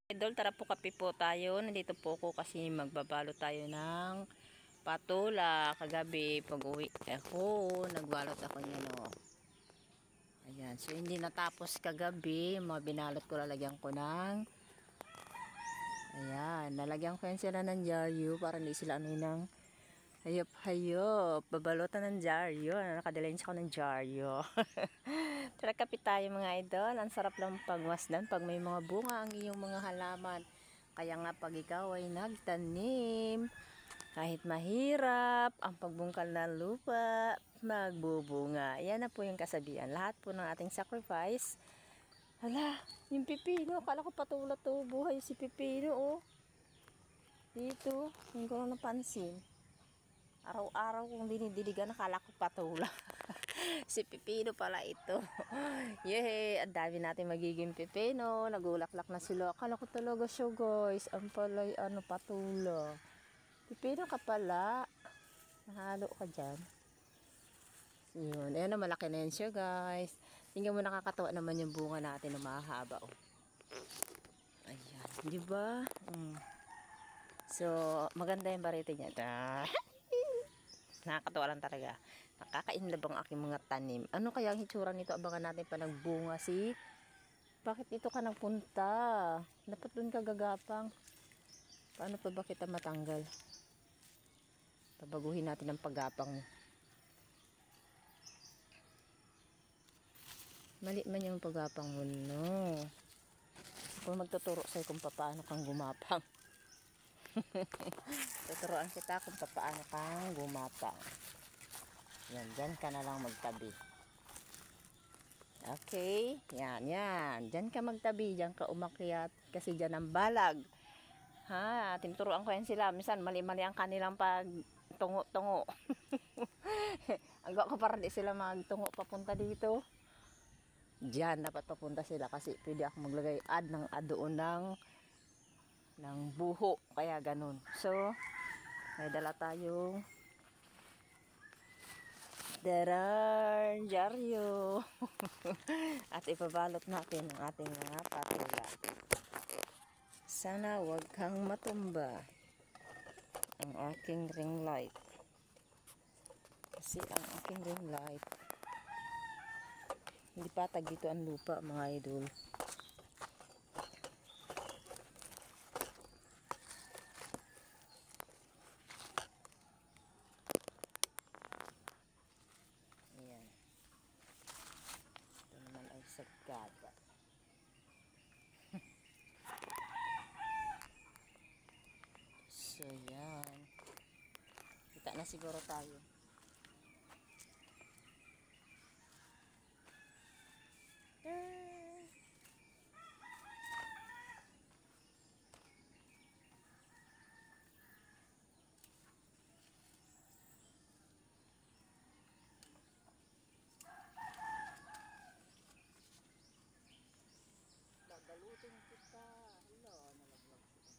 Idol, tara po kape po tayo. Nandito po ako kasi magbabalo tayo ng patula. Kagabi pag uwi ako, nagbalot ako niyan o. Ayan, so hindi natapos kagabi. Mga binalot ko, lalagyan ko ng ayan, nalagyan ko yan sila ng dyaryo para hindi sila ano ng hayop-hayop. Babalotan ng dyaryo. Nakadalayin siya ko ng dyaryo. Tara kapit tayo mga idol. Ang sarap lang pagmasdan pag may mga bunga ang iyong mga halaman. Kaya nga pag ikaw ay nagtanim, kahit mahirap ang pagbungkal ng lupa, magbubunga. Yan na po yung kasabihan. Lahat po ng ating sacrifice. Hala, yung pipino. Akala ko patula to. Buhay si pipino oh. Dito, hindi ko na napansin. Araw-araw kong dinidiligan, nakala ko patula. Si pipino pala ito. Yehey, ang dami natin magiging pipino. Nagulaklak na sila. Akala ko talaga siya guys. Ang palay, ano, patula. Pipino ka pala. Nahalo ka dyan. Yun. Ayan na, malaki na yan siya guys. Tingnan mo, nakakatawa naman yung bunga natin na mahaba. Oh. Ayan. Diba? So, maganda yung barete niya. Nakakatawa lang talaga. Nakakainlab ang aking mga tanim. Ano kaya ang hitsura nito? Abangan natin pa nagbunga si. Bakit dito ka nagpunta? Dapat dun ka gagapang. Paano pa ba kita matanggal? Pabaguhin natin ang paggapang mo. Mali man yung paggapang mo, no? Kung magtuturo sa'yo kung paano kang gumapang. Tuturuan kita kung paano kang gumapang. Yan, dyan ka na lang magtabi. Okay, yan, yan. Dyan ka magtabi, dyan ka umakyat. Kasi dyan ang balag. Ha, tinuturuan ko yan sila. Minsan, mali-mali ang kanilang pagtungo-tungo. Ang gawa ko para di sila magtungo papunta dito. Dyan, dapat papunta sila. Kasi pwede ako maglagay ng doon ng buho. Kaya ganun. So, may dala tayong dyaryo. At ipabalot natin ang ating mga patula. Sana wag kang matumba. Ang aking ring light. Kasi ang aking ring light, hindi patag dito ang lupa mga idol. Ayan. Ito naman ay sagada. So yan. Kita na siguro tayo. Babalutin kita. Hello, nalaglag sila.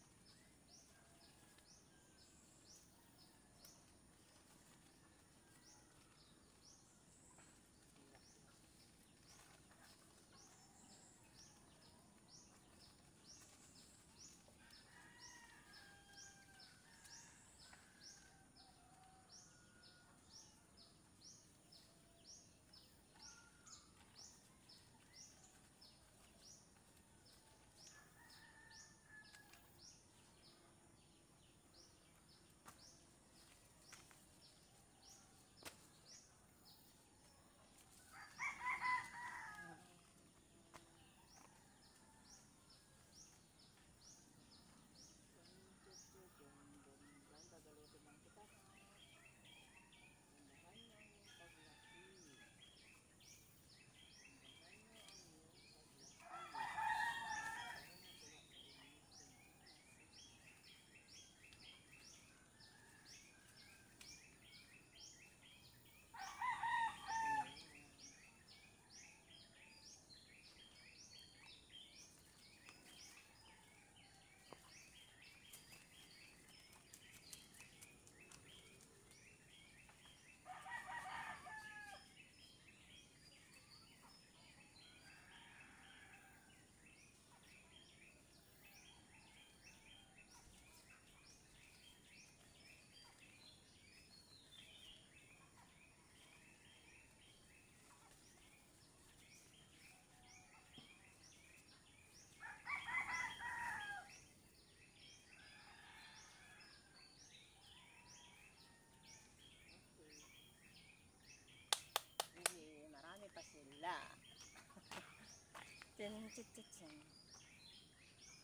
yung chit-chit siya.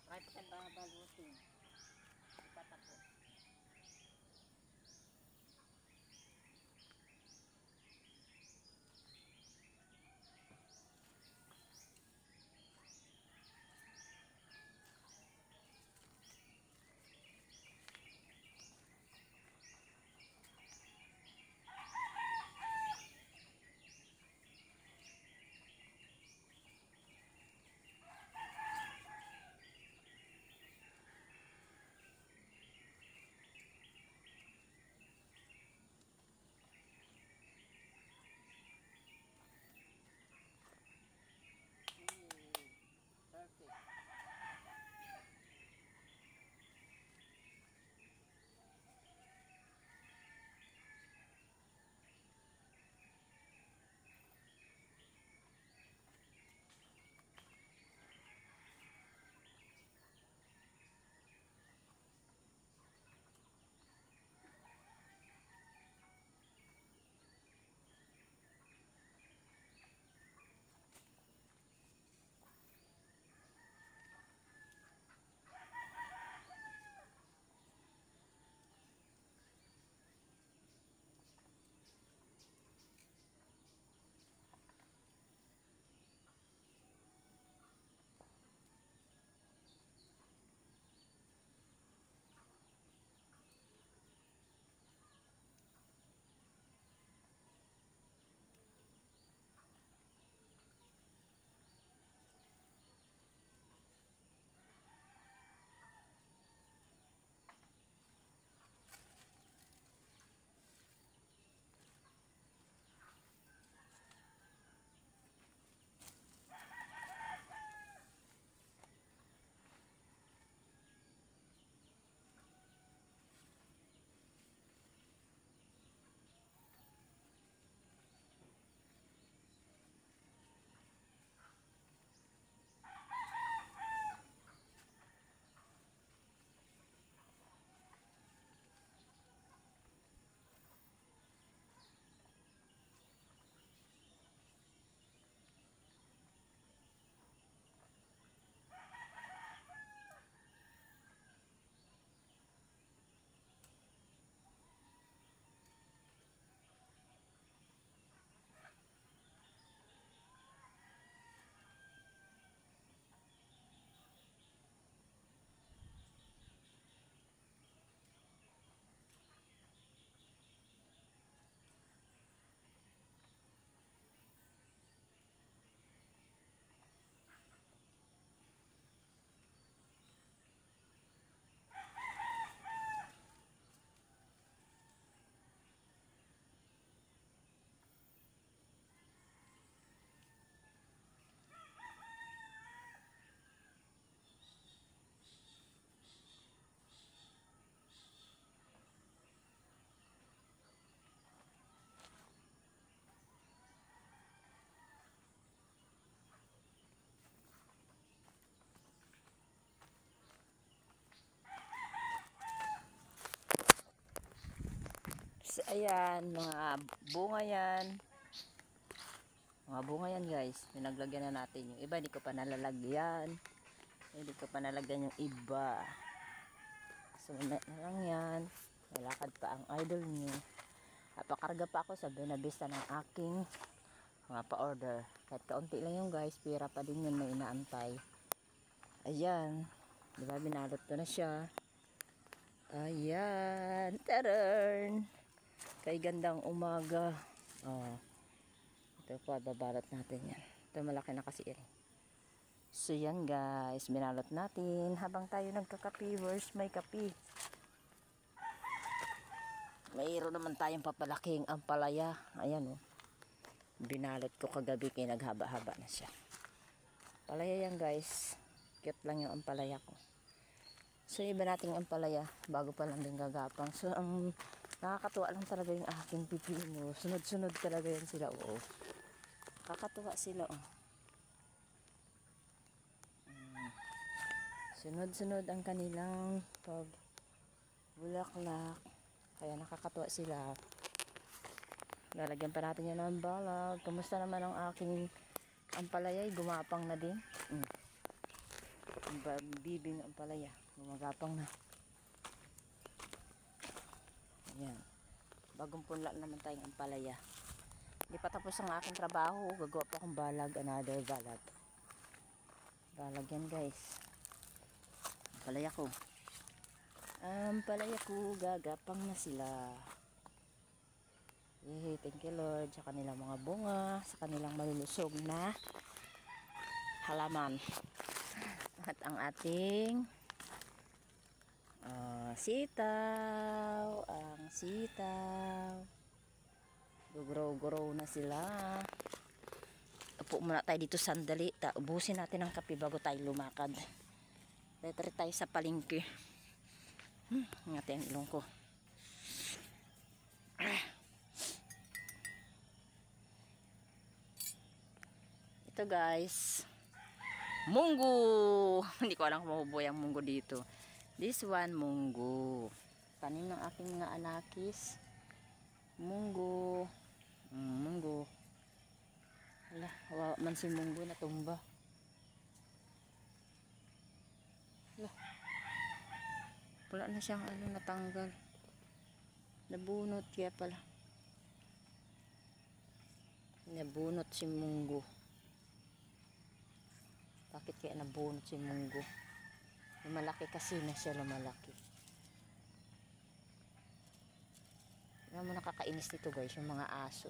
Try pa tayo babalutin. Ipatapo. Perfect. So, ayan, mga bunga yan. Mga bunga yan guys. Pinaglagyan na natin yung iba. Hindi ko pa nalalagyan. Hindi ko pa nalagyan yung iba. So, na lang yan. Malakad pa ang idol nyo. Napakarga pa ako sa Benavista ng aking mga pa-order. Kahit kaunti lang yung guys. Pira pa din yun, may inaantay. Ayan. Diba, binalot ko na siya. Ayan. Tararn! Kay gandang umaga. Oh. Ito po, babalot natin yan. Ito malaki na kasi yan. So yan guys, binalot natin. Habang tayo nagkakapi, where's my kapi? Mayroon naman tayong papalaking ampalaya. Ayan oh. Binalot ko kagabi kaya naghaba-haba na siya. Palaya yan guys. Cute lang yung ampalaya ko. So iba nating ampalaya. Bago pa lang din gagapang. So ang nakakatuwa lang talaga yung aking pipino. Sunod-sunod talaga yan sila. Oo. Kakatuwa sila. Oh. Sunod-sunod ang kanilang pagbulaklak. Kaya nakakatuwa sila. Lalagyan pa natin yan ng balag. Kamusta naman ang aking Ang palaya ay gumapang na din. Ang bibing ang palaya. Gumagapang na. Ayan. Bagong punla naman tayong ang palaya. Hindi pa tapos ang aking trabaho. Gagawa pa akong balag. Another balag. Balag yan guys. Ang palaya ko. Ang palaya ko. Gagapang na sila. Thank you Lord sa kanilang mga bunga, sa kanilang malulusog na halaman. At ang ating sitaw, ang sitaw, gugrow-grow na sila. Upo muna tayo dito sandali, ubusin natin ang kape bago tayo lumakad. Let's tayo sa palengke. Ngatin ang ilong ko. Ito guys, munggo. Hindi ko alam kung mabubuhay ang munggo dito. This one, munggo. Tanim ng aking mga anakis. Munggo. Munggo. Wala, hawa man si munggo na tumba. Wala na siyang natanggal. Nabunot kaya pala. Nabunot si munggo. Bakit kaya nabunot si munggo? Lumalaki kasi na siya, lumalaki. Ano mo nakakainis nito guys, yung mga aso.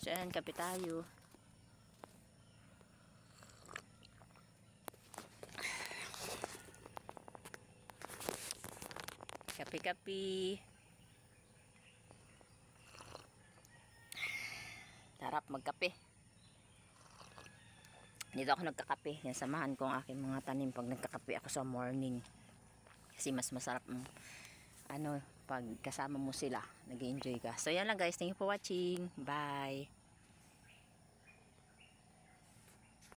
So ayan, kape tayo. Kape-kape. Sarap magkape. Dito ako nagkakape. Yan, samahan ko ang aking mga tanim pag nagkakape ako sa morning. Kasi mas masarap pag kasama mo sila. Nag-enjoy ka. So yan lang guys. Thank you for watching. Bye.